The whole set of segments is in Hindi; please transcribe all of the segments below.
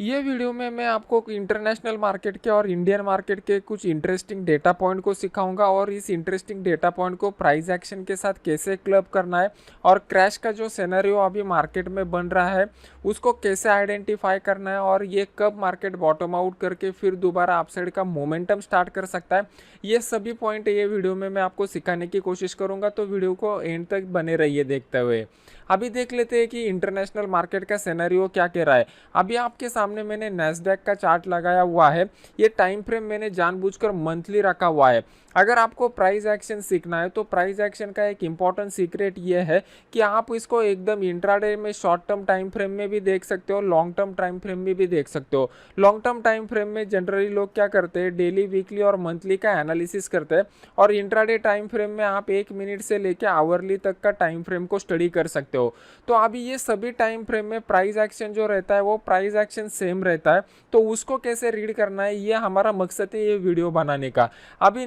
ये वीडियो में मैं आपको इंटरनेशनल मार्केट के और इंडियन मार्केट के कुछ इंटरेस्टिंग डेटा पॉइंट को सिखाऊंगा और इस इंटरेस्टिंग डेटा पॉइंट को प्राइस एक्शन के साथ कैसे क्लब करना है और क्रैश का जो सिनेरियो अभी मार्केट में बन रहा है उसको कैसे आइडेंटिफाई करना है और ये कब मार्केट बॉटम आउट करके फिर दोबारा अपसाइड का मोमेंटम स्टार्ट कर सकता है। ये सभी पॉइंट ये वीडियो में मैं आपको सिखाने की कोशिश करूंगा, तो वीडियो को एंड तक बने रहिए देखते हुए। अभी देख लेते हैं कि इंटरनेशनल मार्केट का सिनेरियो क्या कह रहा है। अभी आपके सामने मैंने नैस्डैक का चार्ट लगाया हुआ है। ये टाइम फ्रेम मैंने जानबूझकर मंथली रखा हुआ है। अगर आपको प्राइस एक्शन सीखना है तो प्राइस एक्शन का एक इंपॉर्टेंट सीक्रेट ये है कि आप इसको एकदम इंट्राडे में शॉर्ट टर्म टाइम फ्रेम में भी देख सकते हो, लॉन्ग टर्म टाइम फ्रेम में भी देख सकते हो। लॉन्ग टर्म टाइम फ्रेम में जनरली लोग क्या करते हैं, डेली, वीकली और मंथली का एनालिसिस करते हैं और इंट्राडे टाइम फ्रेम में आप 1 मिनट से लेकर आवरली तक का टाइम फ्रेम को स्टडी कर सकते हो। तो अभी ये सभी टाइम फ्रेम में प्राइस एक्शन जो रहता है वो प्राइस एक्शन सेम रहता है, तो उसको कैसे रीड करना है ये हमारा मकसद है ये वीडियो बनाने का। अभी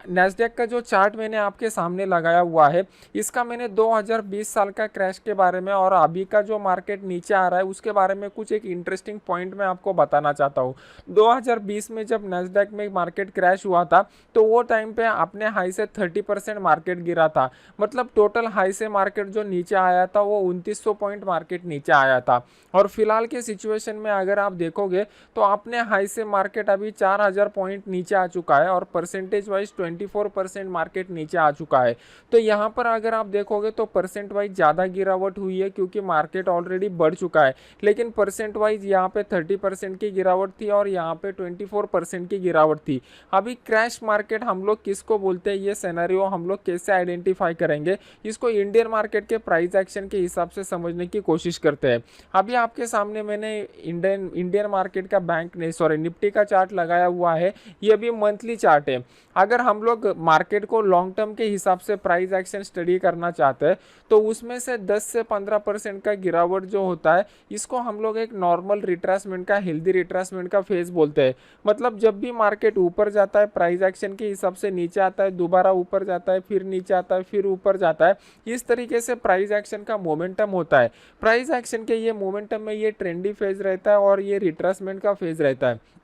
नैस्डैक का जो चार्ट मैंने आपके सामने लगाया हुआ है, इसका मैंने 2020 साल का क्रैश के बारे में और अभी का जो मार्केट नीचे आ रहा है उसके बारे में कुछ एक इंटरेस्टिंग पॉइंट मैं आपको बताना चाहता हूँ। 2020 में जब नैस्डैक में मार्केट क्रैश हुआ था तो वो टाइम पे अपने हाई से 30% मार्केट गिरा था। मतलब टोटल हाई से मार्केट जो नीचे आया था वो 2900 पॉइंट मार्केट नीचे आया था। और फिलहाल के सिचुएशन में अगर आप देखोगे तो अपने हाई से मार्केट अभी 4000 पॉइंट नीचे आ चुका है और परसेंटेज वाइज 24% मार्केट नीचे आ चुका है। तो यहाँ पर अगर आप देखोगे तो परसेंट वाइज ज़्यादा गिरावट हुई है क्योंकि मार्केट ऑलरेडी बढ़ चुका है, लेकिन परसेंट वाइज यहाँ पे 30% की गिरावट थी और यहाँ पे 24% की गिरावट थी। अभी क्रैश मार्केट हम लोग किसको बोलते हैं, ये सिनेरियो हम लोग कैसे आइडेंटिफाई करेंगे, इसको इंडियन मार्केट के प्राइस एक्शन के हिसाब से समझने की कोशिश करते हैं। अभी आपके सामने मैंने इंडियन मार्केट का निफ्टी का चार्ट लगाया हुआ है। ये भी मंथली चार्ट है। अगर हम लोग मार्केट को लॉन्ग टर्म के हिसाब से प्राइस एक्शन स्टडी करना चाहते हैं तो उसमें से 10 से 15% का गिरावट जो होता है इसको हम लोग एक नॉर्मल रिट्रेसमेंट का, हेल्दी रिट्रेसमेंट का फेज बोलते हैं। मतलब जब भी मार्केट ऊपर जाता है प्राइस एक्शन के हिसाब से नीचे आता है, दोबारा ऊपर जाता है, फिर नीचे आता है, फिर ऊपर जाता है, इस तरीके से प्राइस एक्शन का मोमेंटम होता है। प्राइस एक्शन के ये मोमेंटम में ये ट्रेंडी फेज रहता है और ये रिट्रेसमेंट का फेज रहता है।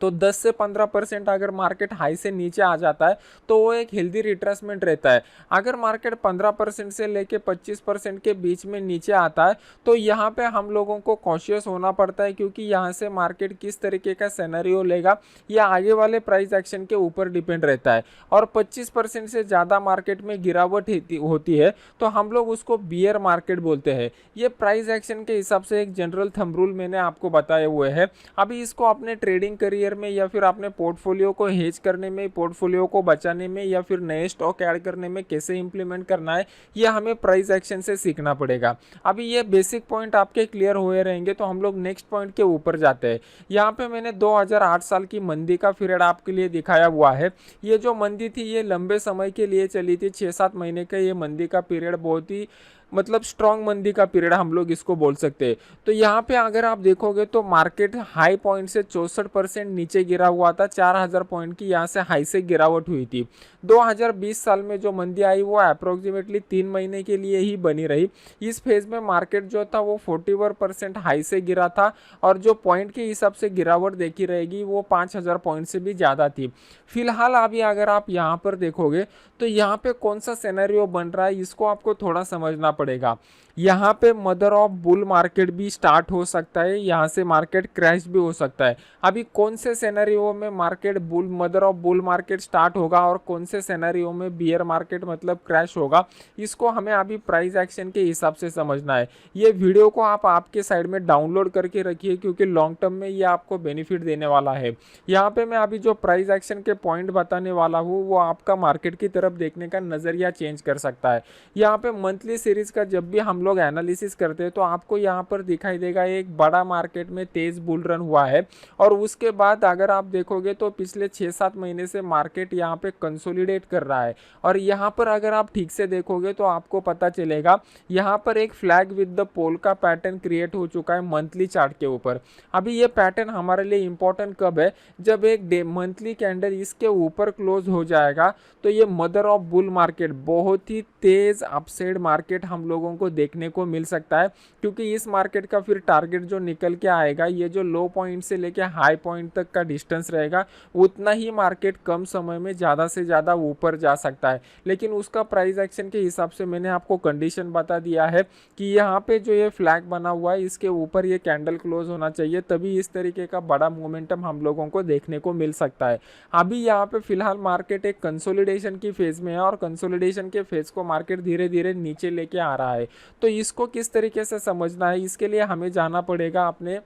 तो 10 से 15% अगर मार्केट हाई से नीचे आ जाता है तो वो एक हेल्दी रिट्रेसमेंट रहता है। अगर मार्केट 15% से लेके 25% के बीच में नीचे आता है तो यहाँ पे हम लोगों को कॉशियस होना पड़ता है, क्योंकि यहाँ से मार्केट किस तरीके का सिनेरियो लेगा या आगे वाले प्राइस एक्शन के ऊपर डिपेंड रहता है। और 25% से ज़्यादा मार्केट में गिरावट होती है तो हम लोग उसको बियर मार्केट बोलते हैं। ये प्राइस एक्शन के हिसाब से एक जनरल थंब रूल मैंने आपको बताए हुए हैं। अभी इसको अपने ट्रेडिंग करियर में या फिर अपने पोर्टफोलियो को हेज करने में, पोर्टफोलियो को बचाने में या फिर नए स्टॉक ऐड करने में कैसे इंप्लीमेंट करना है ये हमें प्राइस एक्शन से सीखना पड़ेगा। अभी ये बेसिक पॉइंट आपके क्लियर हुए रहेंगे तो हम लोग नेक्स्ट पॉइंट के ऊपर जाते हैं। यहाँ पे मैंने 2008 साल की मंदी का पीरियड आपके लिए दिखाया हुआ है। ये जो मंदी थी ये लंबे समय के लिए चली थी, 6-7 महीने का ये मंदी का पीरियड बहुत ही मतलब स्ट्रॉन्ग मंदी का पीरियड हम लोग इसको बोल सकते हैं। तो यहाँ पे अगर आप देखोगे तो मार्केट हाई पॉइंट से 64% नीचे गिरा हुआ था, 4000 पॉइंट की यहाँ से हाई से गिरावट हुई थी। 2020 साल में जो मंदी आई वो अप्रोक्सीमेटली 3 महीने के लिए ही बनी रही। इस फेज में मार्केट जो था वो 41% हाई से गिरा था और जो पॉइंट के हिसाब से गिरावट देखी रहेगी वो 5000 पॉइंट से भी ज़्यादा थी। फिलहाल अभी अगर आप यहाँ पर देखोगे तो यहाँ पे कौन सा सिनेरियो बन रहा है इसको आपको थोड़ा समझना पड़ेगा। यहाँ पे मदर ऑफ बुल मार्केट भी स्टार्ट हो सकता है, यहाँ से मार्केट क्रैश भी हो सकता है। अभी कौन से सिनेरियो में market bull, mother of bull market start होगा और कौन से सिनेरियो में बियर मार्केट मतलब क्रैश होगा, इसको हमें अभी प्राइस एक्शन के हिसाब से समझना है। ये वीडियो को आप आपके साइड में डाउनलोड करके रखिए क्योंकि लॉन्ग टर्म में ये आपको बेनिफिट देने वाला है। यहाँ पे मैं अभी जो प्राइस एक्शन के पॉइंट बताने वाला हूँ वो आपका मार्केट की तरफ देखने का नजरिया चेंज कर सकता है। यहाँ पे मंथली सीरीज का जब भी हम लोग एनालिसिस करते हैं तो आपको यहाँ पर दिखाई देगा एक बड़ा मार्केट में तेज बुल रन हुआ है और उसके बाद अगर आप देखोगे तो पिछले 6-7 महीने से मार्केट यहाँ पे कंसोलिडेट कर रहा है। और यहाँ पर अगर आप ठीक से देखोगे तो आपको पता चलेगा यहाँ पर एक फ्लैग विद द पोल का पैटर्न क्रिएट हो चुका है मंथली चार्ट के ऊपर। अभी ये पैटर्न हमारे लिए इंपॉर्टेंट कब है, जब एक डे मंथली कैंडल इसके ऊपर क्लोज हो जाएगा तो ये मदर ऑफ बुल मार्केट, बहुत ही तेज अपसाइड मार्केट हम लोगों को देखने देखने को मिल सकता है, क्योंकि इस मार्केट का फिर टारगेट जो निकल के आएगा, ये जो लो पॉइंट से लेके हाई पॉइंट तक का डिस्टेंस रहेगा, उतना ही मार्केट कम समय में ज़्यादा से ज़्यादा ऊपर जा सकता है। लेकिन उसका प्राइस एक्शन के हिसाब से मैंने आपको कंडीशन बता दिया है कि यहाँ पे जो ये फ्लैग बना हुआ है इसके ऊपर ये कैंडल क्लोज होना चाहिए, तभी इस तरीके का बड़ा मोमेंटम हम लोगों को देखने को मिल सकता है। अभी यहाँ पे फिलहाल मार्केट एक कंसोलिडेशन की फेज में है और कंसोलिडेशन के फेज को मार्केट धीरे धीरे नीचे लेके आ रहा है। तो इसको किस तरीके से समझना है, इसके लिए हमें जाना पड़ेगा अपने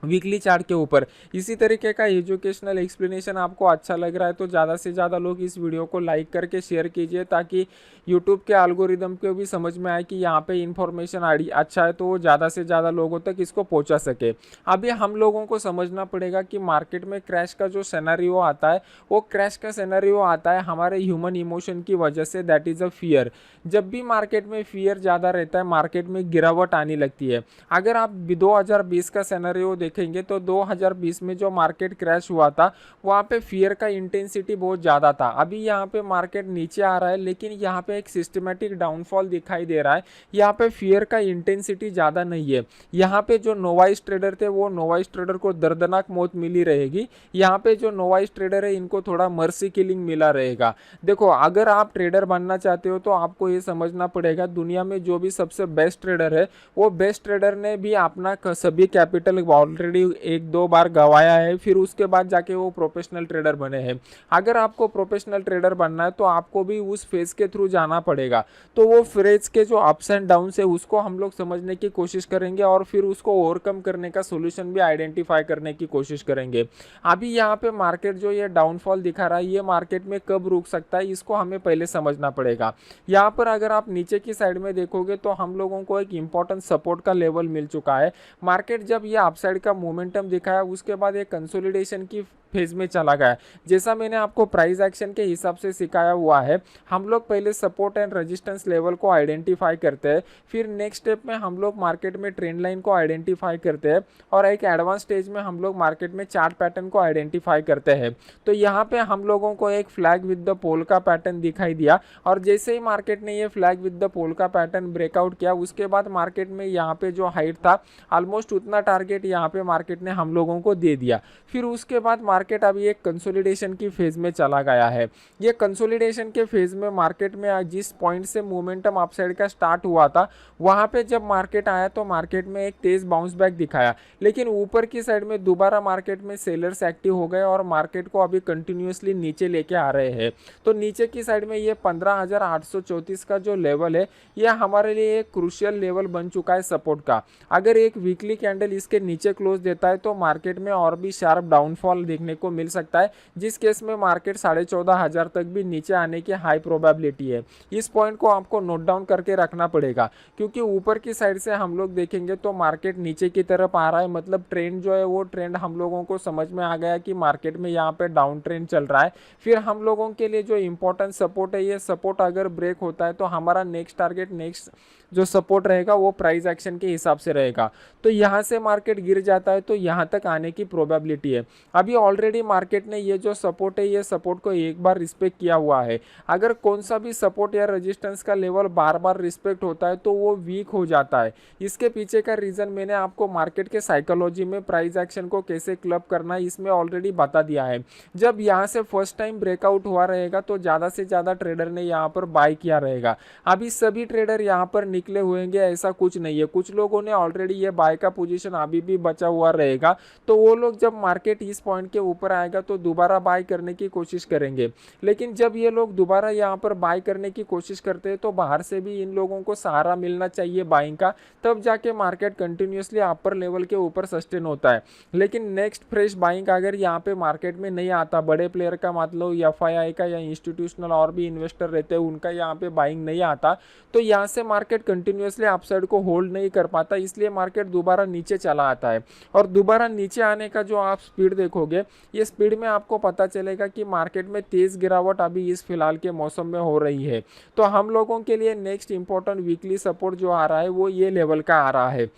वीकली चार्ट के ऊपर। इसी तरीके का एजुकेशनल एक्सप्लेनेशन आपको अच्छा लग रहा है तो ज़्यादा से ज़्यादा लोग इस वीडियो को लाइक करके शेयर कीजिए, ताकि यूट्यूब के एल्गोरिदम को भी समझ में आए कि यहाँ पे इन्फॉर्मेशन अच्छा है, तो वो ज़्यादा से ज़्यादा लोगों तक इसको पहुँचा सके। अभी हम लोगों को समझना पड़ेगा कि मार्केट में क्रैश का जो सिनेरियो आता है, वो क्रैश का सिनेरियो आता है हमारे ह्यूमन इमोशन की वजह से, दैट इज़ अ फियर। जब भी मार्केट में फियर ज़्यादा रहता है, मार्केट में गिरावट आने लगती है। अगर आप 2020 का सिनेरियो देखेंगे तो 2020 में जो मार्केट क्रैश हुआ था, वहाँ पे फियर का इंटेंसिटी बहुत ज़्यादा था। अभी यहाँ पे मार्केट नीचे आ रहा है, लेकिन यहाँ पे एक सिस्टमेटिक डाउनफॉल दिखाई दे रहा है। यहाँ पे फियर का इंटेंसिटी ज़्यादा नहीं है। यहाँ पे जो नोवाइस ट्रेडर थे, वो नोवाइस ट्रेडर को दर्दनाक मौत मिली रहेगी। यहाँ पे जो नोवाइस ट्रेडर है, इनको थोड़ा मर्सी किलिंग मिला रहेगा। देखो, अगर आप ट्रेडर बनना चाहते हो तो आपको ये समझना पड़ेगा, दुनिया में जो भी सबसे बेस्ट ट्रेडर है, वो बेस्ट ट्रेडर ने भी अपना सभी कैपिटल ऑलरेडी 1-2 बार गंवाया है, फिर उसके बाद जाके वो प्रोफेशनल ट्रेडर बने हैं। अगर आपको प्रोफेशनल ट्रेडर बनना है तो आपको भी उस फेज के थ्रू जाना पड़ेगा। तो वो फेज के जो अप्स एंड डाउन्स है, उसको हम लोग समझने की कोशिश करेंगे और फिर उसको ओवरकम करने का सोल्यूशन भी आइडेंटिफाई करने की कोशिश करेंगे। अभी यहाँ पे मार्केट जो ये डाउनफॉल दिखा रहा है, ये मार्केट में कब रुक सकता है, इसको हमें पहले समझना पड़ेगा। यहाँ पर अगर आप नीचे की साइड में देखोगे तो हम लोगों को एक इंपॉर्टेंट सपोर्ट का लेवल मिल चुका है। मार्केट जब ये अपसाइड का मोमेंटम दिखाया, उसके बाद एक कंसोलिडेशन की फेज में चला गया। जैसा मैंने आपको प्राइस एक्शन के हिसाब से सिखाया हुआ है, हम लोग पहले सपोर्ट एंड रेजिस्टेंस लेवल को आइडेंटिफाई करते हैं, फिर नेक्स्ट स्टेप में हम लोग मार्केट में ट्रेंड लाइन को आइडेंटिफाई करते हैं, और एक एडवांस स्टेज में हम लोग मार्केट में चार्ट पैटर्न को आइडेंटिफाई करते हैं। तो यहाँ पे हम लोगों को एक फ्लैग विद द पोल का पैटर्न दिखाई दिया, और जैसे ही मार्केट ने ये फ्लैग विद द पोल का पैटर्न ब्रेकआउट किया, उसके बाद मार्केट में यहाँ पे जो हाइट था, ऑलमोस्ट उतना टारगेट यहाँ पे मार्केट ने हम लोगों को दे दिया। फिर उसके बाद मार्केट अभी एक कंसोलिडेशन की फेज में चला गया है। ये कंसोलिडेशन के फेज में मार्केट में जिस पॉइंट से मोमेंटम अपसाइड का स्टार्ट हुआ था, वहां पे जब मार्केट आया तो मार्केट में एक तेज बाउंस बैक दिखाया, लेकिन ऊपर की साइड में दोबारा मार्केट में सेलर्स एक्टिव हो गए और मार्केट को अभी कंटिन्यूसली नीचे लेके आ रहे हैं। तो नीचे की साइड में ये 15,834 का जो लेवल है, यह हमारे लिए एक क्रूशियल लेवल बन चुका है सपोर्ट का। अगर एक वीकली कैंडल इसके नीचे क्लोज देता है तो मार्केट में और भी शार्प डाउनफॉल देखने को मिल सकता है, जिस केस में मार्केट 14,500 तक भी नीचे आने की हाई प्रोबेबिलिटी है। इस पॉइंट को आपको नोट डाउन करके रखना पड़ेगा, क्योंकि ऊपर की साइड से हम लोग देखेंगे तो मार्केट नीचे की तरफ आ रहा है, मतलब ट्रेंड जो है वो ट्रेंड हम लोगों को समझ में आ गया कि मार्केट में यहाँ पे डाउन ट्रेंड चल रहा है। फिर हम लोगों के लिए जो इंपॉर्टेंट सपोर्ट है, ये सपोर्ट अगर ब्रेक होता है तो हमारा नेक्स्ट टारगेट, नेक्स्ट जो सपोर्ट रहेगा वो प्राइस एक्शन के हिसाब से रहेगा। तो यहाँ से मार्केट गिर जाता है तो यहाँ तक आने की प्रोबेबिलिटी है। अभी ऑलरेडी मार्केट ने ये जो सपोर्ट है, ये सपोर्ट को एक बार रिस्पेक्ट किया हुआ है। अगर कौन सा भी सपोर्ट या रेजिस्टेंस का लेवल बार बार रिस्पेक्ट होता है तो वो वीक हो जाता है। इसके पीछे का रीज़न मैंने आपको मार्केट के साइकोलॉजी में प्राइस एक्शन को कैसे क्लब करना है इसमें ऑलरेडी बता दिया है। जब यहाँ से फर्स्ट टाइम ब्रेकआउट हुआ रहेगा तो ज़्यादा से ज़्यादा ट्रेडर ने यहाँ पर बाय किया रहेगा। अभी सभी ट्रेडर यहाँ पर निकले हुएंगे ऐसा कुछ नहीं है, कुछ लोगों ने ऑलरेडी ये बाय का पोजीशन अभी भी बचा हुआ रहेगा। तो वो लोग जब मार्केट इस पॉइंट के ऊपर आएगा तो दोबारा बाय करने की कोशिश करेंगे, लेकिन जब ये लोग दोबारा यहाँ पर बाय करने की कोशिश करते हैं तो बाहर से भी इन लोगों को सहारा मिलना चाहिए बाइंग का, तब जाके मार्केट कंटिन्यूसली अपर लेवल के ऊपर सस्टेन होता है। लेकिन नेक्स्ट फ्रेश बाइंग अगर यहाँ पे मार्केट में नहीं आता, बड़े प्लेयर का मतलब एफआईआई का या इंस्टीट्यूशनल और भी इन्वेस्टर रहते हैं, उनका यहाँ पे बाइंग नहीं आता, तो यहाँ से मार्केट कंटिन्यूसली अपसाइड को होल्ड नहीं कर पाता, इसलिए मार्केट दोबारा नीचे चला आता है। और दोबारा नीचे आने का जो आप स्पीड देखोगे, ये स्पीड में आपको पता चलेगा कि मार्केट में तेज गिरावट अभी इस फिलहाल के मौसम में हो रही है। तो हम लोगों के लिए नेक्स्ट इंपॉर्टेंट वीकली सपोर्ट जो आ रहा है वो ये लेवल का आ रहा है।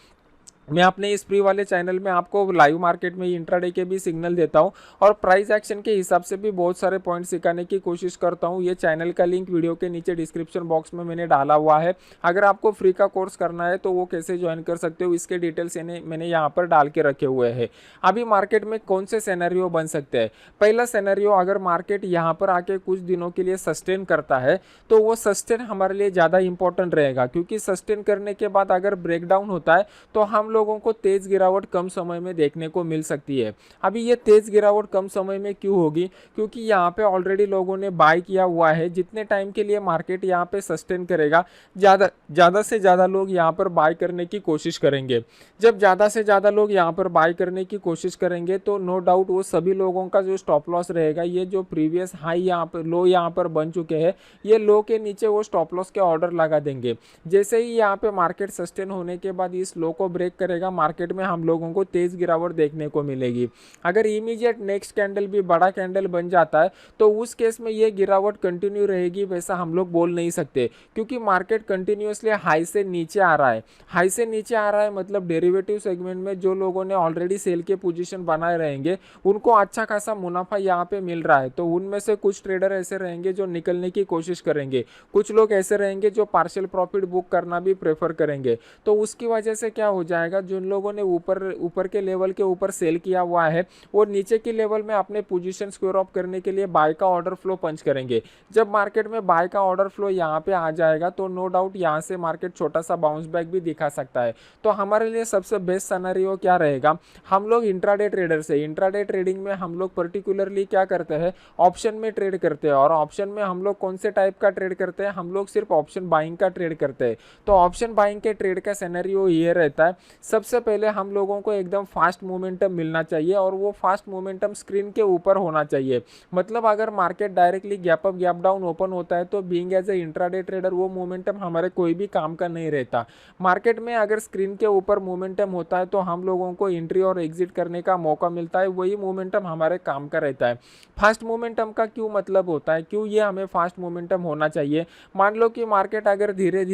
मैं अपने इस फ्री वाले चैनल में आपको लाइव मार्केट में इंट्राडे के भी सिग्नल देता हूं और प्राइस एक्शन के हिसाब से भी बहुत सारे पॉइंट सिखाने की कोशिश करता हूं। ये चैनल का लिंक वीडियो के नीचे डिस्क्रिप्शन बॉक्स में मैंने डाला हुआ है। अगर आपको फ्री का कोर्स करना है तो वो कैसे ज्वाइन कर सकते हो इसके डिटेल्स मैंने यहाँ पर डाल के रखे हुए हैं। अभी मार्केट में कौन से सिनेरियो बन सकते हैं? पहला सिनेरियो, अगर मार्केट यहाँ पर आके कुछ दिनों के लिए सस्टेन करता है तो वो सस्टेन हमारे लिए ज़्यादा इंपॉर्टेंट रहेगा, क्योंकि सस्टेन करने के बाद अगर ब्रेकडाउन होता है तो हम लोगों को तेज गिरावट कम समय में देखने को मिल सकती है। अभी ये तेज गिरावट कम समय में क्यों होगी? क्योंकि यहाँ पे ऑलरेडी लोगों ने बाय किया हुआ है। जितने टाइम के लिए मार्केट यहाँ पे सस्टेन करेगा, ज़्यादा से ज़्यादा लोग यहाँ पर बाय करने की कोशिश करेंगे। जब ज़्यादा से ज़्यादा लोग यहाँ पर बाय करने की कोशिश करेंगे तो नो डाउट वो सभी लोगों का जो स्टॉप लॉस रहेगा, ये जो प्रीवियस हाई यहाँ पर लो यहाँ पर बन चुके हैं, ये लो के नीचे वो स्टॉप लॉस के ऑर्डर लगा देंगे। जैसे ही यहाँ पे मार्केट सस्टेन होने के बाद इस लो को ब्रेक करेगा, मार्केट में हम लोगों को तेज गिरावट देखने को मिलेगी। अगर इमीडिएट नेक्स्ट कैंडल भी बड़ा कैंडल बन जाता है तो उस केस में ये गिरावट कंटिन्यू रहेगी, वैसा हम लोग बोल नहीं सकते, क्योंकि मार्केट कंटिन्यूअसली हाई से नीचे आ रहा है। हाई से नीचे आ रहा है मतलब डेरिवेटिव सेगमेंट में जो लोगों ने ऑलरेडी सेल के पोजीशन बनाए रहेंगे उनको अच्छा खासा मुनाफा यहाँ पे मिल रहा है। तो उनमें से कुछ ट्रेडर ऐसे रहेंगे जो निकलने की कोशिश करेंगे, कुछ लोग ऐसे रहेंगे जो पार्शियल प्रॉफिट बुक करना भी प्रेफर करेंगे। तो उसकी वजह से क्या हो जाएगा, जिन लोगों ने ऊपर के लेवल के ऊपर सेल किया हुआ है वो नीचे की लेवल में अपने पोजीशन स्क्वेयर ऑफ करने के लिए बाय का ऑर्डर फ्लो पंच करेंगे। जब मार्केट में बाय का ऑर्डर फ्लो यहाँ पे आ जाएगा तो नो डाउट यहाँ से मार्केट छोटा सा बाउंस बैक भी दिखा सकता है। तो हमारे लिए सबसे बेस्ट सिनेरियो क्या रहेगा, हम लोग इंट्राडे ट्रेडर से, इंट्राडे ट्रेडिंग में हम लोग पर्टिकुलरली क्या करते हैं, ऑप्शन में ट्रेड करते हैं। और ऑप्शन में हम लोग कौन से टाइप का ट्रेड करते हैं, हम लोग सिर्फ ऑप्शन बाइंग का ट्रेड करते हैं। तो ऑप्शन बाइंग के ट्रेड का सिनेरियो ये रहता है, सबसे पहले हम लोगों को एकदम फास्ट मोमेंटम मिलना चाहिए और वो फास्ट मोमेंटम स्क्रीन के ऊपर होना चाहिए। मतलब अगर market directly gap up gap down open होता है तो being as a intraday trader वो मोमेंटम हमारे कोई भी काम का नहीं रहता। मार्केट में अगर स्क्रीन के ऊपर मोमेंटम होता है तो हम लोगों को एंट्री और एग्जिट करने का मौका मिलता है, वही मोमेंटम हमारे काम का रहता है। फास्ट मोमेंटम का क्यों मतलब होता है, क्यों ये हमें फास्ट मोमेंटम होना चाहिए? मान लो कि मार्केट अगर धीरे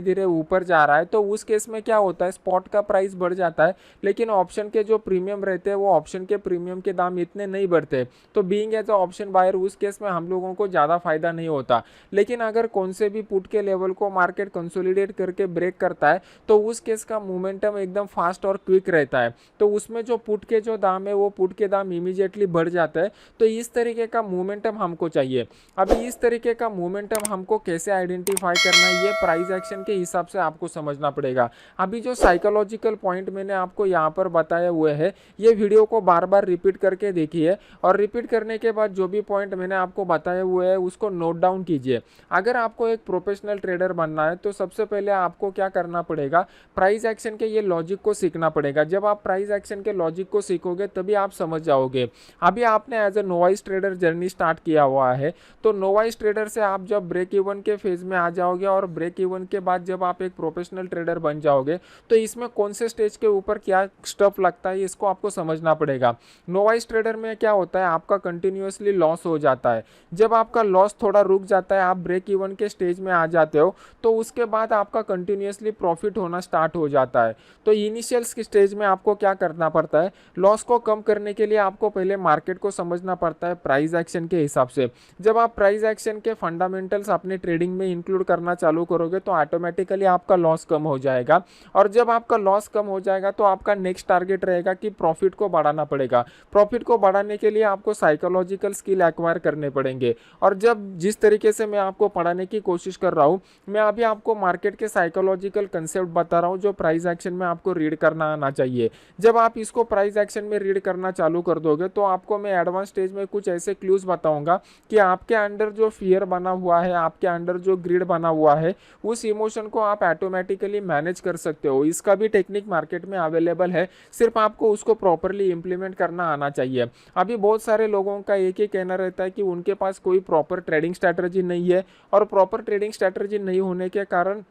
धीरे ऊपर जा रहा है तो उस केस में क्या होता है, स्पॉट का प्राइस बढ़ जाता है लेकिन ऑप्शन के जो प्रीमियम रहते हैं वो ऑप्शन के प्रीमियम के दाम इतने नहीं बढ़ते। तो being as a option buyer उस केस में हम लोगों को ज़्यादा फायदा नहीं होता। लेकिन अगर कौन से भी पुट के लेवल को मार्केट कंसोलिडेट करके ब्रेक करता है तो उस केस का मोमेंटम एकदम फास्ट और क्विक रहता है। तो उसमें जो पुट के जो दाम है वो पुट के दाम इमीडिएटली बढ़ जाता है। तो इस तरीके का मोमेंटम हमको चाहिए। अभी इस तरीके का मोमेंटम हमको कैसे आइडेंटिफाई करना है, ये प्राइस एक्शन के हिसाब से आपको समझना पड़ेगा। अभी जो साइकोलॉजिकल पॉइंट मैंने आपको यहाँ पर बताए हुए हैं, ये वीडियो को बार बार रिपीट करके देखिए और रिपीट करने के बाद जो भी पॉइंट मैंने आपको बताए हुए हैं उसको नोट डाउन कीजिए। अगर आपको एक प्रोफेशनल ट्रेडर बनना है तो सबसे पहले आपको क्या करना पड़ेगा, प्राइस एक्शन के ये लॉजिक को सीखना पड़ेगा। जब आप प्राइस एक्शन के लॉजिक को सीखोगे तभी आप समझ जाओगे। अभी आपने as a novice trader journey start किया हुआ है तो नोवाइस ट्रेडर से आप जब ब्रेक इवन के फेज में आ जाओगे और ब्रेक इवन के बाद जब आप एक प्रोफेशनल ट्रेडर बन जाओगे तो इसमें कौन से स्टेज के ऊपर क्या स्टफ लगता है इसको आपको समझना पड़ेगा। नोवाइस ट्रेडर में क्या होता है, आपका कंटिन्यूअसली लॉस हो जाता है। जब आपका लॉस थोड़ा रुक जाता है, आप ब्रेक इवन के स्टेज में आ जाते हो तो उसके बाद आपका कंटिन्यूअसली प्रॉफिट होना स्टार्ट हो जाता है। तो इनिशियल स्टेज में आपको क्या करना पड़ता है, लॉस को कम करने के लिए आपको पहले मार्केट को समझना पड़ता है प्राइस एक्शन के हिसाब से। जब आप प्राइस एक्शन के फंडामेंटल्स अपने ट्रेडिंग में इंक्लूड करना चालू करोगे तो ऑटोमेटिकली आपका लॉस कम हो जाएगा। और जब आपका लॉस कम हो जाएगा तो आपका नेक्स्ट टारगेट रहेगा कि प्रॉफिट को बढ़ाना पड़ेगा। प्रॉफिट को बढ़ाने के लिए आपको साइकोलॉजिकल स्किल एक्वायर करने पड़ेंगे। और जब जिस तरीके से मैं आपको पढ़ाने की कोशिश कर रहा हूँ, मैं अभी आपको मार्केट के साइकोलॉजिकल कंसेप्ट बता रहा हूँ जो प्राइस एक्शन में आपको रीड करना आना चाहिए। जब आप इसको प्राइस एक्शन में रीड करना चालू कर दोगे तो आपको मैं एडवांस स्टेज में कुछ ऐसे क्लूज बताऊंगा कि आपके अंदर जो फियर बना हुआ है, आपके अंदर जो ग्रीड बना हुआ है, उस इमोशन को आप ऑटोमेटिकली मैनेज कर सकते हो। इसका भी टेक्निक मार्केट में अवेलेबल है, सिर्फ आपको उसको प्रॉपरली इंप्लीमेंट करना आना चाहिए। अभी बहुत सारे लोगों का एक ही कहना रहता है कि उनके पास कोई प्रॉपर ट्रेडिंग स्ट्रैटेजी नहीं है और प्रॉपर ट्रेडिंग स्ट्रैटेजी नहीं होने के कारण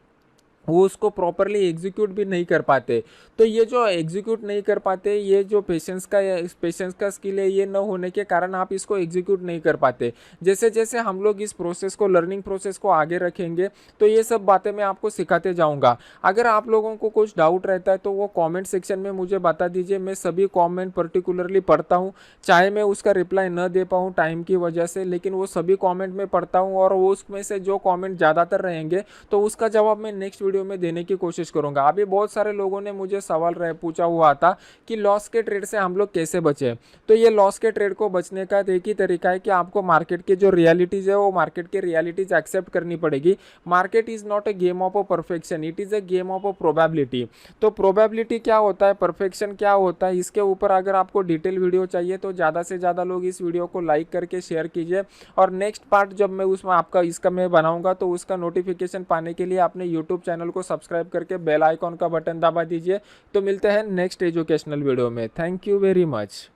वो उसको प्रॉपरली एग्जीक्यूट भी नहीं कर पाते। तो ये जो एग्जीक्यूट नहीं कर पाते, ये जो पेशेंस का स्किल है, ये न होने के कारण आप इसको एग्जीक्यूट नहीं कर पाते। जैसे जैसे हम लोग इस प्रोसेस को, लर्निंग प्रोसेस को आगे रखेंगे, तो ये सब बातें मैं आपको सिखाते जाऊंगा। अगर आप लोगों को कुछ डाउट रहता है तो वो कमेंट सेक्शन में मुझे बता दीजिए। मैं सभी कमेंट पर्टिकुलरली पढ़ता हूँ, चाहे मैं उसका रिप्लाई न दे पाऊँ टाइम की वजह से, लेकिन वो सभी कमेंट में पढ़ता हूँ, और वो उसमें से जो कमेंट ज़्यादातर रहेंगे तो उसका जवाब मैं नेक्स्ट वीडियो में देने की कोशिश करूंगा। अभी बहुत सारे लोगों ने मुझे सवाल पूछा हुआ था कि लॉस के ट्रेड से हम लोग कैसे बचे। तो ये लॉस के ट्रेड को बचने का एक ही तरीका है कि आपको मार्केट के जो रियलिटीज़ है, वो मार्केट के रियलिटीज़ एक्सेप्ट करनी पड़ेगी। Market is not a game of a perfection, it is a game of a probability. तो प्रोबेबिलिटी क्या होता है, परफेक्शन क्या होता है, इसके ऊपर अगर आपको डिटेल वीडियो चाहिए तो ज़्यादा से ज़्यादा लोग इस वीडियो को लाइक करके शेयर कीजिए। और नेक्स्ट पार्ट जब मैं उसमें आपका इसका मैं बनाऊंगा तो उसका नोटिफिकेशन पाने के लिए अपने यूट्यूब चैनल को सब्सक्राइब करके बेल आइकॉन का बटन दबा दीजिए। तो मिलते हैं नेक्स्ट एजुकेशनल वीडियो में। Thank you very much.